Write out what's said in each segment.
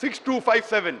6257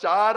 4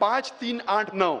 5389,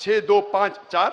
6254,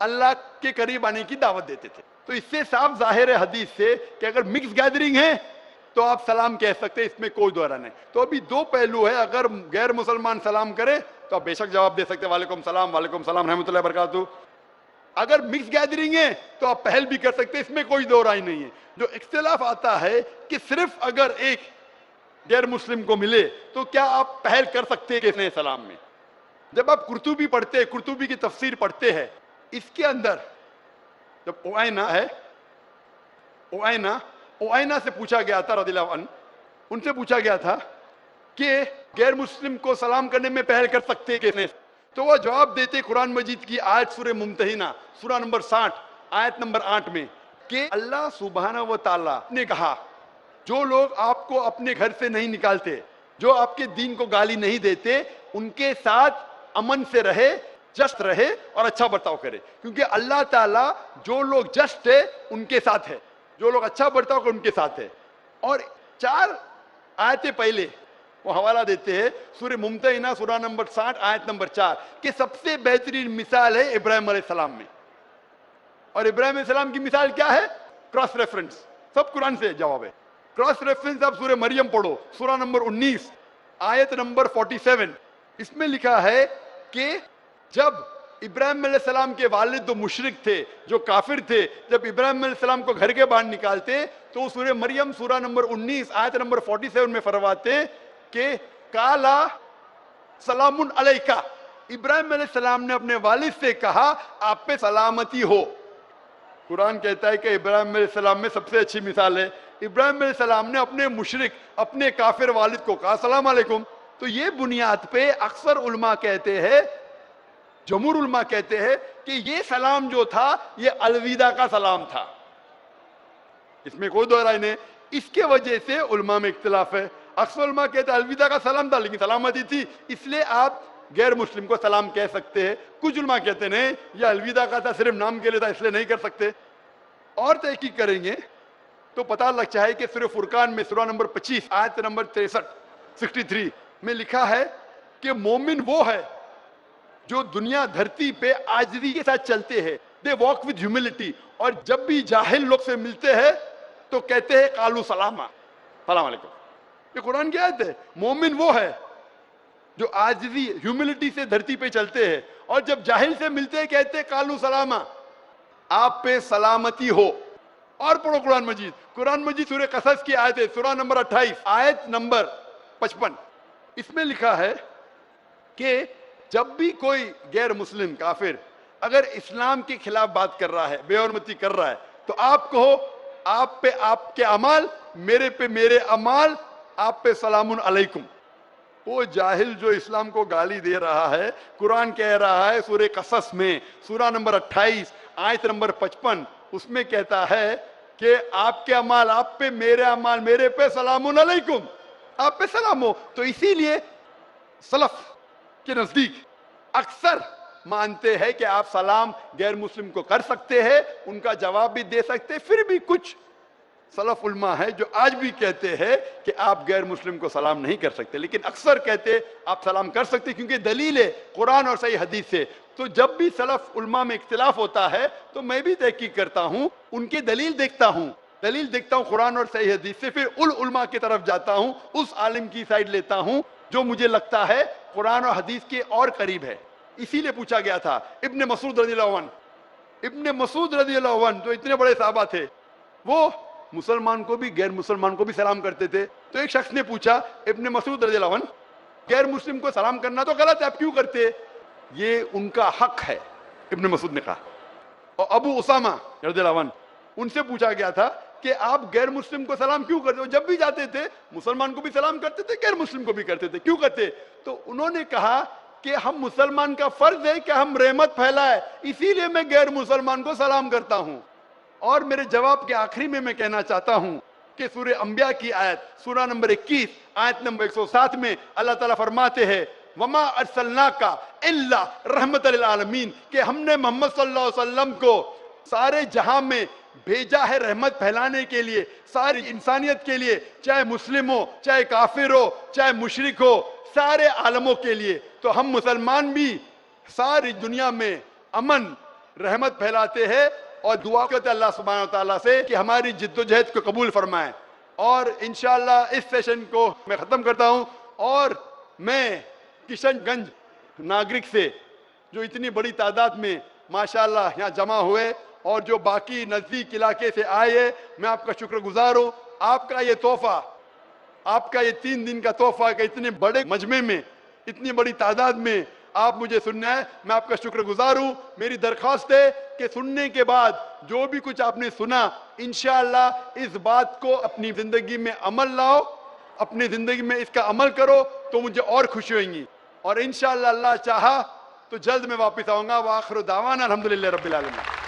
اللہ کے قریب آنے کی دعوت دیتے تھے. تو اس سے صاف ظاہر ہے حدیث سے کہ اگر مکس گیدرنگ ہے تو آپ سلام کہہ سکتے ہیں, اس میں کوئی دو رائے نہیں. تو ابھی دو پہلو ہے, اگر غیر مسلمان سلام کرے تو آپ بے شک جواب دے سکتے ہیں وعلیکم السلام وعلیکم السلام رحمۃ اللہ وبرکاتہ. اگر مکس گیدرنگ ہے تو آپ پہل بھی کر سکتے ہیں, اس میں کوئی دو رائے نہیں ہے. جو اختلاف آتا ہے کہ صرف اگر ایک غیر مسلم کو ملے تو کیا آپ پہل کر سکتے ہیں سلام میں. جب آپ قرطبی پڑھتے ہیں, قرطبی کی تفسیر پڑھتے ہیں, اس کے اندر جب اوائنا ہے, اوائنا سے پوچھا گیا تھا رضی اللہ عنہ, ان سے پوچھا گیا تھا کہ غیر مسلم کو سلام کرنے میں پہل کر سکتے ہیں, تو وہ جواب دیتے قرآن مجید کی آیت سورہ ممتحنہ سورہ نمبر 60 آیت نمبر 8 میں کہ اللہ سبحانہ و تعالیٰ نے کہا جو لوگ آپ کو اپنے گھر سے نہیں نکالتے, جو آپ کے دین کو گالی نہیں دیتے, ان کے ساتھ امن سے رہے, جسٹ رہے اور اچھا برتاؤ کرے, کیونکہ اللہ تعالیٰ جو لوگ جسٹ ہے ان کے ساتھ ہے, جو لوگ اچھا برتاؤ کرے ان کے ساتھ ہے. اور 4 آیتیں پہلے وہ حوالہ دیتے ہیں سورہ ممتحنہ سورہ نمبر 60 آیت نمبر 4 کہ سب سے بہترین مثال ہے ابراہیم علیہ السلام میں. اور ابراہیم علیہ السلام کی مثال کیا ہے؟ کراس ریفرنس, سب قرآن سے جواب ہے. کراس ریفرنس آپ سورہ مریم پڑھو سورہ نمبر 19 آیت نمبر 47, اس میں لکھا ہے کہ جب ابراہیم علیہ السلام کے والد جو مشرک تھے, جو کافر تھے, جب ابراہیم علیہ السلام کو گھر کے باہر نکالتے تو سورہ مریم سورہ نمبر 19 آیت نمبر 47 میں فرماتے کہ کالا سلام علیکہ, ابراہیم علیہ السلام نے اپنے والد سے کہا آپ پہ سلامتی ہو. قرآن کہتا ہے کہ ابراہیم علیہ السلام میں سب سے اچھی مثال ہے. ابراہیم علیہ السلام نے اپنے مشرک, اپنے کافر والد کو کہا السلام علیکم. تو یہ بنیاد پہ اکثر علماء کہتے ہیں, جمہور علماء کہتے ہیں کہ یہ سلام جو تھا یہ الوداع کا سلام تھا, اس میں کوئی دو رائے نہیں. اس کے وجہ سے علماء میں اختلاف ہے. اکثر علماء کہتے ہیں الوداع کا سلام تھا لیکن سلامتی تھی, اس لیے آپ غیر مسلم کو سلام کہہ سکتے ہیں. کچھ علماء کہتے نہیں یہ الوداع کا تھا, صرف نام کے لیے تھا, اس لیے نہیں کر سکتے. اور تحقیق کریں گے تو پتہ لگ جائے کہ سورہ فرقان میں سورہ نمبر 25 آیت نمبر 63 میں لکھا ہے کہ مومن وہ ہے جو دنیا دھرتی پہ عاجزی کے ساتھ چلتے ہیں, دے واک ود ہیوملٹی, اور جب بھی جاہل لوگ سے ملتے ہیں تو کہتے ہیں قالو سلاما, سلام علیکم. یہ قرآن کی آیت ہے. مومن وہ ہے جو عاجزی ہیوملٹی سے دھرتی پہ چلتے ہیں, اور جب جاہل سے ملتے ہیں کہتے ہیں قالو سلاما, آپ پہ سلامتی ہو. اور پڑھو قرآن مجید, قرآن مجید سورہ قصص کی آیت ہے سورہ نمبر 28 آیت نمبر 55, اس میں لکھا ہے کہ جب بھی کوئی غیر مسلم کافر اگر اسلام کے خلاف بات کر رہا ہے, بے حرمتی کر رہا ہے, تو آپ کہو آپ پہ آپ کے اعمال, میرے پہ میرے اعمال, آپ پہ سلام علیکم. وہ جاہل جو اسلام کو گالی دے رہا ہے, قرآن کہہ رہا ہے سورہ قصص میں سورہ نمبر 28 آیت نمبر 55, اس میں کہتا ہے کہ آپ کے اعمال آپ پہ, میرے اعمال میرے پہ, سلام علیکم, آپ پہ سلام ہو. تو اسی لیے سلف کے نزدیک اکثر مانتے ہیں کہ آپ سلام غیر مسلم کو کر سکتے ہیں, ان کا جواب بھی دے سکتے. پھر بھی کچھ سلف علماء ہے جو آج بھی کہتے ہیں کہ آپ غیر مسلم کو سلام نہیں کر سکتے, لیکن اکثر کہتے آپ سلام کر سکتے کیونکہ دلیل ہے قرآن اور صحیح حدیث سے. تو جب بھی سلف علماء میں اختلاف ہوتا ہے تو میں بھی تحقیق کرتا ہوں, ان کی دلیل دیکھتا ہوں قرآن اور صحیح حدیث سے, پھر علماء کی طرف جاتا ہوں, اس عالم کی سائڈ لیتا ہوں جو مجھے لگتا ہے قرآن اور حدیث کے اور قریب ہے. اسی لیے پوچھا گیا تھا ابن مسعود رضی اللہ عنہ جو اتنے بڑے صحابہ تھے, وہ مسلمان کو بھی غیر مسلمان کو بھی سلام کرتے تھے. تو ایک شخص نے پوچھا ابن مسعود رضی اللہ عنہ, غیر مسلم کو سلام کرنا تو غلط ہے, آپ کیوں کرتے؟ یہ ان کا حق ہے, ابن مسعود نے کہا. اور ابو اسامہ رضی اللہ عنہ, ان سے پوچھا گیا تھا کہ آپ غیر مسلم کو سلام کیوں کرتے ہو؟ جب بھی جاتے تھے مسلمان کو بھی سلام کرتے تھے, غیر مسلم کو بھی کرتے تھے, کیوں کرتے؟ تو انہوں نے کہا کہ ہم مسلمان کا فرض ہے کہ ہم رحمت پھیلائے, اسی لیے میں غیر مسلمان کو سلام کرتا ہوں. اور میرے جواب کے آخری میں کہنا چاہتا ہوں کہ سورہ انبیاء کی آیت سورہ نمبر 21 آیت نمبر 107 میں اللہ تعالیٰ فرماتے ہیں وما ارسلناک الا رحمت للعالمین, کہ ہم نے محمد صلی اللہ علیہ وسلم کو سارے جہاں میں بھیجا ہے رحمت پھیلانے کے لیے, ساری انسانیت کے لیے, چاہے مسلم ہو, چاہے کافر ہو, چاہے مشرک ہو, سارے عالموں کے لیے. تو ہم مسلمان بھی ساری دنیا میں امن رحمت پھیلاتے ہیں اور دعا کرتے اللہ سبحانہ و تعالیٰ سے کہ ہماری جد و جہد کو قبول فرمائیں. اور انشاءاللہ اس سیشن کو میں ختم کرتا ہوں. اور میں کشن گنج ناگرک سے جو اتنی بڑی تعداد میں ماشاءاللہ یہاں جمع ہوئے اور جو باقی نزدیک علاقے سے آئے، میں آپ کا شکر گزار ہوں. آپ کا یہ تحفہ، آپ کا یہ 3 دن کا تحفہ کہ اتنے بڑے مجمع میں اتنی بڑی تعداد میں آپ مجھے سننا ہے، میں آپ کا شکر گزار ہوں. میری درخواست ہے کہ سننے کے بعد جو بھی کچھ آپ نے سنا، انشاءاللہ اس بات کو اپنی زندگی میں عمل لاؤ، اپنی زندگی میں اس کا عمل کرو تو مجھے اور خوشی ہوئیں گی. اور انشاءاللہ اللہ چاہا تو جلد میں واپس آؤں گا. وآخر دعوانا الحمدللہ رب العالمین.